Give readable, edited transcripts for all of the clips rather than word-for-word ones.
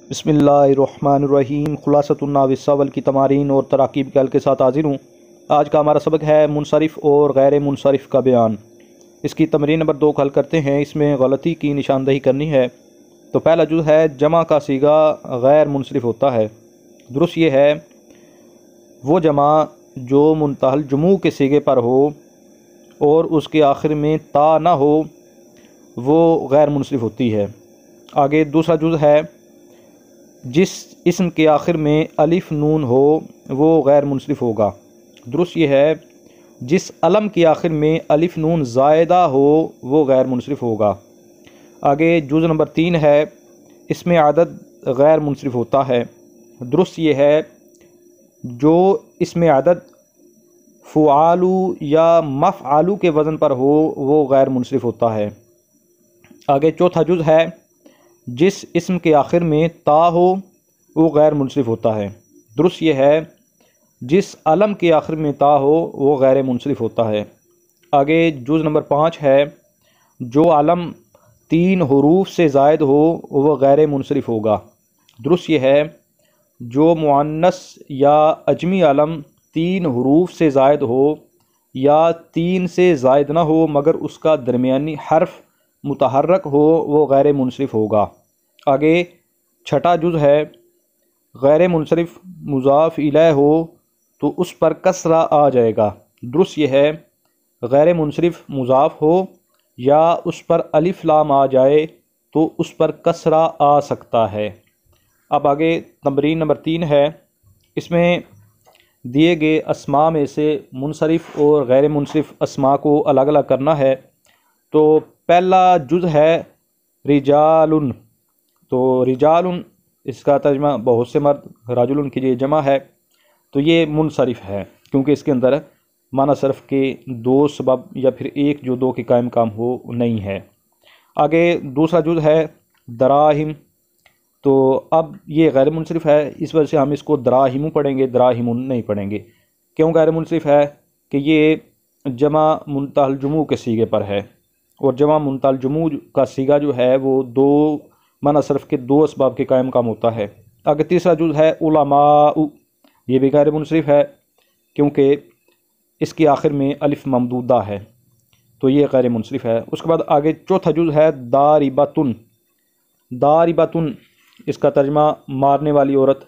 بسم اللہ الرحمن الرحیم۔ خلاصۃ الناوی کی تمارین اور تراکیب کے حل کے ساتھ حاضر ہوں۔ آج کا ہمارا سبق ہے منصرف اور غیر منصرف کا بیان۔ اس کی تمرین نمبر 2 کا حل کرتے ہیں۔ اس میں غلطی کی نشاندہی کرنی ہے۔ تو پہلا جز ہے جمع کا صیغہ غیر منصرف ہوتا ہے۔ درست یہ ہے وہ جمع جو منتہی الجموع کے صیغے پر ہو اور اس کے آخر میں تا نہ ہو وہ غیر منصرف ہوتی ہے۔ آگے دوسرا جز ہے جس اسم کے آخر میں الف نون ہو وہ غیر منصرف ہوگا۔ درست یہ ہے جس علم کے آخر میں الف نون زائدہ ہو وہ غیر منصرف ہوگا۔ آگے جز نمبر 3 ہے اس میں عدد غیر منصرف ہوتا ہے۔ درست یہ ہے جو اس میں عدد فعالو یا مفعالو کے وزن پر ہو وہ غیر منصرف ہوتا ہے۔ آگے چوتھا جز ہے جس اسم کے آخر میں تا ہو وہ غیر منصرف ہوتا ہے۔ درست یہ ہے جس علم کے آخر میں تا ہو وہ غیر منصرف ہوتا ہے۔ آگے جز نمبر 5 ہے جو علم 3 حروف سے زائد ہو وہ غیر منصرف ہوگا۔ درست یہ ہے جو مؤنث یا اجمی علم 3 حروف سے زائد ہو یا 3 سے زائد نہ ہو مگر اس کا درمیانی حرف متحرک ہو وہ غیر منصرف ہوگا۔ آگے چھٹا جز ہے غیر منصرف مضاف الیہ ہو تو اس پر کسرہ آ جائے گا۔ درست یہ ہے غیر منصرف مضاف ہو یا اس پر الف لام آ جائے تو اس پر کسرہ آ سکتا ہے۔ اب آگے تمرین نمبر 3 ہے۔ اس میں دیے گئے اسماء میں سے منصرف اور غیر منصرف اسماء کو الگ الگ کرنا ہے۔ تو پہلا جز ہے رجال۔ تو رجال اس کا ترجمہ بہت سے مرد، رجل کی یہ جمع ہے تو یہ منصرف ہے کیونکہ اس کے اندر معنی صرف کے 2 سبب یا پھر ایک جو 2 کے قائم کام ہو نہیں ہے۔ آگے دوسرا جز ہے دراہم۔ تو اب یہ غیر منصرف ہے، اس وجہ سے ہم اس کو دراہم پڑھیں گے، دراہم نہیں پڑھیں گے۔ کیوں غیر منصرف ہے؟ کہ یہ جمع منتہی الجموع کے صیغے پر ہے اور جمع منتہی الجموع کا صیغہ جو ہے وہ 2 معنی صرف کے 2 اسباب کے قائم کام ہوتا ہے۔ آگے تیسرا جز ہے علماء، یہ بھی غیر منصرف ہے کیونکہ اس کے آخر میں الف ممدودہ ہے تو یہ غیر منصرف ہے۔ اس کے بعد آگے چوتھا جز ہے داربتن۔ داربتن اس کا ترجمہ مارنے والی عورت،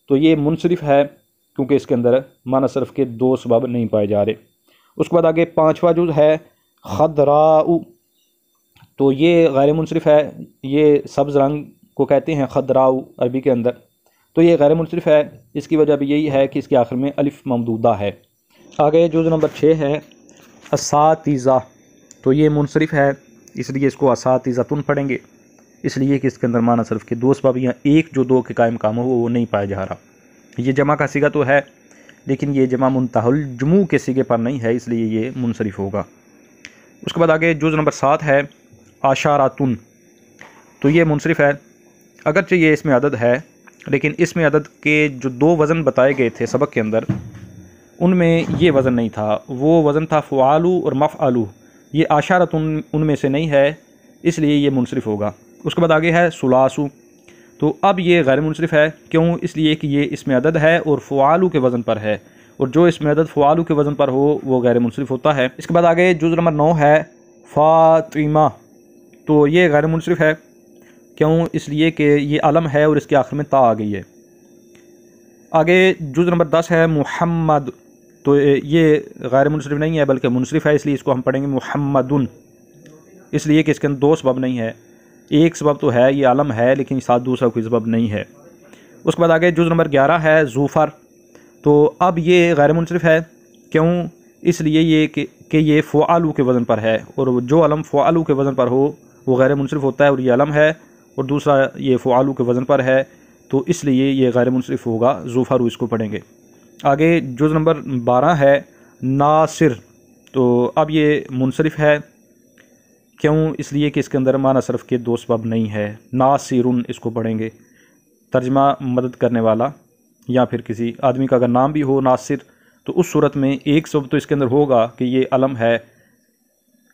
تو یہ منصرف ہے کیونکہ اس کے اندر معنی صرف کے 2 سبب نہیں پائے جا رہے۔ اس کے بعد آگے پانچواں جز ہے خضراء، تو یہ غیر منصرف ہے، یہ سبز رنگ کو کہتے ہیں خضراء عربی کے اندر، تو یہ غیر منصرف ہے۔ اس کی وجہ بھی یہی ہے کہ اس کے آخر میں الف ممدودہ ہے۔ آگے جز نمبر 6 ہے اساتذہ، تو یہ منصرف ہے اس لیے اس کو اساتذتن پڑھیں گے، اس لیے کہ اس کے اندر معنی صرف کے 2 اسباب یا ایک جو 2 کے قائم کام ہو وہ نہیں پایا جا رہا۔ یہ جمع کا صیغہ تو ہے لیکن یہ جمع منتہی الجموع کے صیغے پر نہیں ہے، اس لیے یہ منصرف ہوگا۔ اس کے بعد آگے جز نمبر 7 ہے عشراتن، تو یہ منصرف ہے اگرچہ یہ اس میں عدد ہے لیکن اس میں عدد کے جو 2 وزن بتائے گئے تھے سبق کے اندر ان میں یہ وزن نہیں تھا، وہ وزن تھا فعالو اور مفعلو، یہ عشراتن ان میں سے نہیں ہے اس لیے یہ منصرف ہوگا۔ اس کے بعد آگے ہے ثلاثو، تو اب یہ غیر منصرف ہے، کیوں؟ اس لیے کہ یہ اس میں عدد ہے اور فعالو کے وزن پر ہے اور جو اس میں عدد فعالو کے وزن پر ہو وہ غیر منصرف ہوتا ہے۔ اس کے بعد آگے جز نمبر 9 ہے فاطمہ، تو یہ غیر منصرف ہے، کیوں؟ اس لیے کہ یہ علم ہے اور اس کے آخر میں تا آ گئی ہے۔ آگے جز نمبر 10 ہے محمد، تو یہ غیر منصرف نہیں ہے بلکہ منصرف ہے، اس لیے اس کو ہم پڑھیں گے محمدن، اس لیے کہ اس کے اندر 2 سبب نہیں ہے، ایک سبب تو ہے یہ علم ہے لیکن ساتھ دوسرا کوئی سبب نہیں ہے۔ اس کے بعد آگے جز نمبر 11 ہے ظفر، تو اب یہ غیر منصرف ہے، کیوں؟ اس لیے یہ کہ یہ فعالو کے وزن پر ہے اور جو علم فعالو کے وزن پر ہو وہ غیر منصرف ہوتا ہے اور یہ علم ہے اور دوسرا یہ فعالو کے وزن پر ہے تو اس لیے یہ غیر منصرف ہوگا، ظفر اس کو پڑھیں گے۔ آگے جز نمبر 12 ہے ناصر، تو اب یہ منصرف ہے، کیوں؟ اس لیے کہ اس کے اندر معنی صرف کے 2 سبب نہیں ہے، ناصرن اس کو پڑھیں گے، ترجمہ مدد کرنے والا، یا پھر کسی آدمی کا اگر نام بھی ہو ناصر تو اس صورت میں ایک سبب تو اس کے اندر ہوگا کہ یہ علم ہے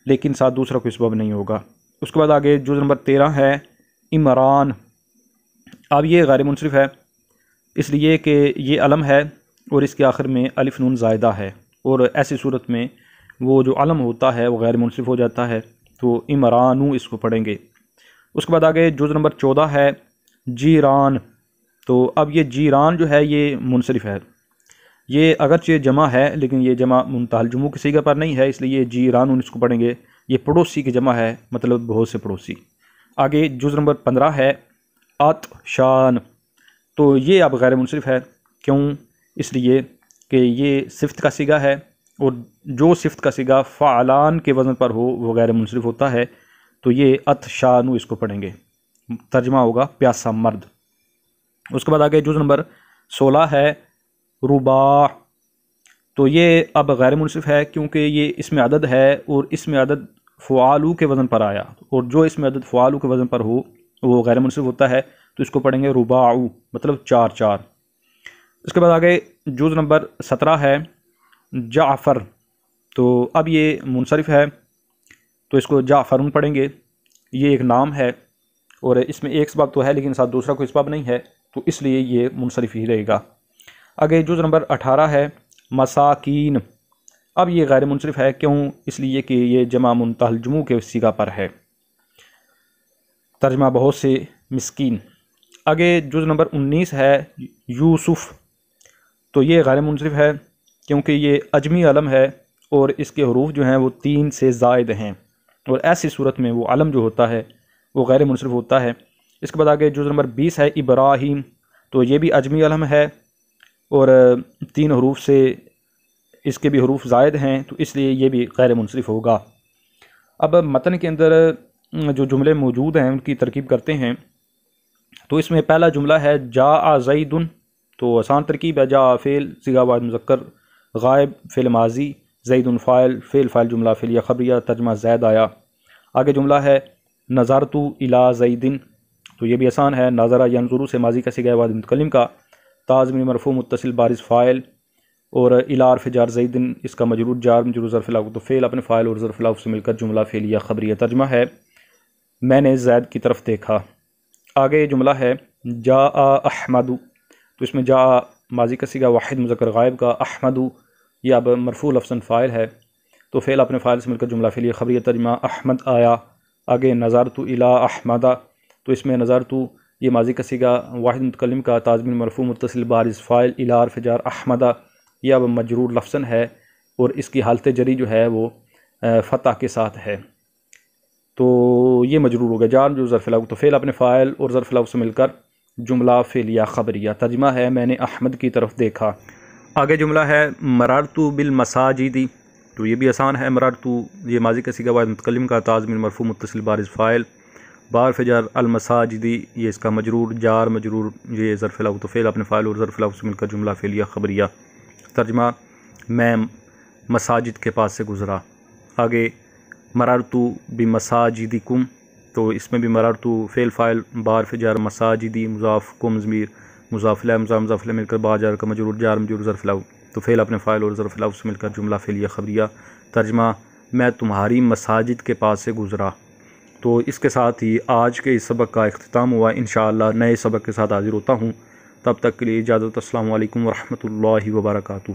لیکن ساتھ دوسرا کوئی سبب نہیں ہوگا۔ اس کے بعد آگے جز نمبر 13 ہے عمران۔ اب یہ غیر منصرف ہے اس لیے کہ یہ علم ہے اور اس کے آخر میں الف نون زائدہ ہے، اور ایسی صورت میں وہ جو علم ہوتا ہے وہ غیر منصرف ہو جاتا ہے، تو عمرانو اس کو پڑھیں گے۔ اس کے بعد آگے جز نمبر 14 ہے جیران۔ تو اب یہ جیران جو ہے یہ منصرف ہے، یہ اگرچہ جمع ہے لیکن یہ جمع منتہی الجموع کی صیغہ پر نہیں ہے، اس لیے یہ جیران اس کو پڑھیں گے۔ یہ پڑوسی کی جمع ہے، مطلب بہت سے پڑوسی۔ آگے جز نمبر 15 ہے عطشان۔ تو یہ اب غیر منصرف ہے، کیوں؟ اس لیے کہ یہ صفت کا صیغہ ہے، اور جو صفت کا صیغہ فعلان کے وزن پر ہو وہ غیر منصرف ہوتا ہے، تو یہ عطشانو اس کو پڑھیں گے، ترجمہ ہوگا پیاسا مرد۔ اس کے بعد آگے جز نمبر 16 ہے رباع۔ تو یہ اب غیر منصرف ہے کیونکہ یہ اسم عدد ہے، اور اسم عدد فعالو کے وزن پر آیا، اور جو اسم عدد فعالو کے وزن پر ہو وہ غیر منصرف ہوتا ہے، تو اس کو پڑھیں گے رباعو، مطلب 4 4۔ اس کے بعد آگے جز نمبر 17 ہے جعفر۔ تو اب یہ منصرف ہے تو اس کو جعفرن پڑھیں گے، یہ ایک نام ہے اور اس میں ایک سبب تو ہے لیکن ساتھ دوسرا کوئی سبب نہیں ہے، تو اس لیے یہ منصرف ہی رہے گا۔ آگے جز نمبر 18 ہے مساکین۔ اب یہ غیر منصرف ہے، کیوں؟ اس لیے کہ یہ جمع منتہی الجموع کے صیغہ پر ہے، ترجمہ بہت سے مسکین۔ آگے جز نمبر 19 ہے یوسف۔ تو یہ غیر منصرف ہے کیونکہ یہ اجمی علم ہے اور اس کے حروف جو ہیں وہ 3 سے زائد ہیں، اور ایسی صورت میں وہ علم جو ہوتا ہے وہ غیر منصرف ہوتا ہے۔ اس کے بعد آگے جز نمبر 20 ہے ابراہیم۔ تو یہ بھی اجمی علم ہے اور 3 حروف سے اس کے بھی حروف زائد ہیں، تو اس لیے یہ بھی غیر منصرف ہوگا۔ اب متن کے اندر جو جملے موجود ہیں ان کی ترکیب کرتے ہیں۔ تو اس میں پہلا جملہ ہے جاء زید۔ تو آسان ترکیب ہے، جاء فعل صیغہ واحد مذکر، غائب فعل ماضی، زید فاعل، فعل جملہ فعلیہ خبریہ، ترجمہ زید آیا۔ آگے جملہ ہے نظرت الی زید۔ تو یہ بھی آسان ہے، نظرہ ینظر سے ماضی کا صیغہ واحد متکلم کا، تا ضمیر مرفوع متصل بارز فاعل، اور الی حرف جار زید اس کا مجرور جار مجرور ظرف الوقت، تو فعل اپنے فاعل اور ظرف الوقت سے مل کر جملہ فعلیہ خبریہ، ترجمہ ہے میں نے زید کی طرف دیکھا۔ آگے جملہ ہے جاء احمد۔ تو اس میں جاء ماضی کا صیغہ واحد مذکر غائب کا، احمد یہ اب مرفوع لفظاً فاعل ہے، تو فعل اپنے فاعل سے مل کر جملہ فعلیہ خبریہ، ترجمہ احمد آیا۔ آگے نظرت الی احمد۔ تو اس میں نظرت یہ ماضی کا صیغہ واحد متکلم کا، تا ضمیر مرفوع متصل بارز فاعل، الی حرف جار احمد یہ اب مجرور لفظاً ہے، اور اس کی حالت جری جو ہے وہ فتح کے ساتھ ہے، تو یہ مجرور ہو گیا، جار جو ظرف الوقت، تو فعل اپنے فاعل اور ظرف الوقت سے مل کر جملہ فعلیہ خبریہ، ترجمہ ہے میں نے احمد کی طرف دیکھا۔ آگے جملہ ہے مررت بالمساجد۔ تو یہ بھی آسان ہے، مررت یہ ماضی کا صیغہ واحد متکلم کا، تا ضمیر مرفوع متصل بارز فاعل، بار فجار المساجد یہ اس کا مجرور جار مجرور یہ ظرف الوقت، تو فعل اپنے فاعل اور ظرف الوقت سے مل کر جملہ فعلیہ خبریہ، ترجمہ میں مساجد کے پاس سے گزرا۔ آگے مررت بمساجدکم۔ تو اس میں بھی مررت فعل فاعل بار فجار مساجدی مضاف کم ضمیر مضاف الیہ مضاف الیہ مل کر با جار کا مجرور جار مجرور ظرف الوقت، تو فعل اپنے فاعل اور ظرف الوقت سے مل کر جملہ فعلیہ خبریہ، ترجمہ میں تمہاری مساجد کے پاس سے گزرا۔ تو اس کے ساتھ ہی آج کے اس سبق کا اختتام ہوا، انشاءاللہ نئے سبق کے ساتھ حاضر ہوتا ہوں، تب تک کے لیے اجازت، السلام علیکم ورحمۃ اللہ وبرکاتہ۔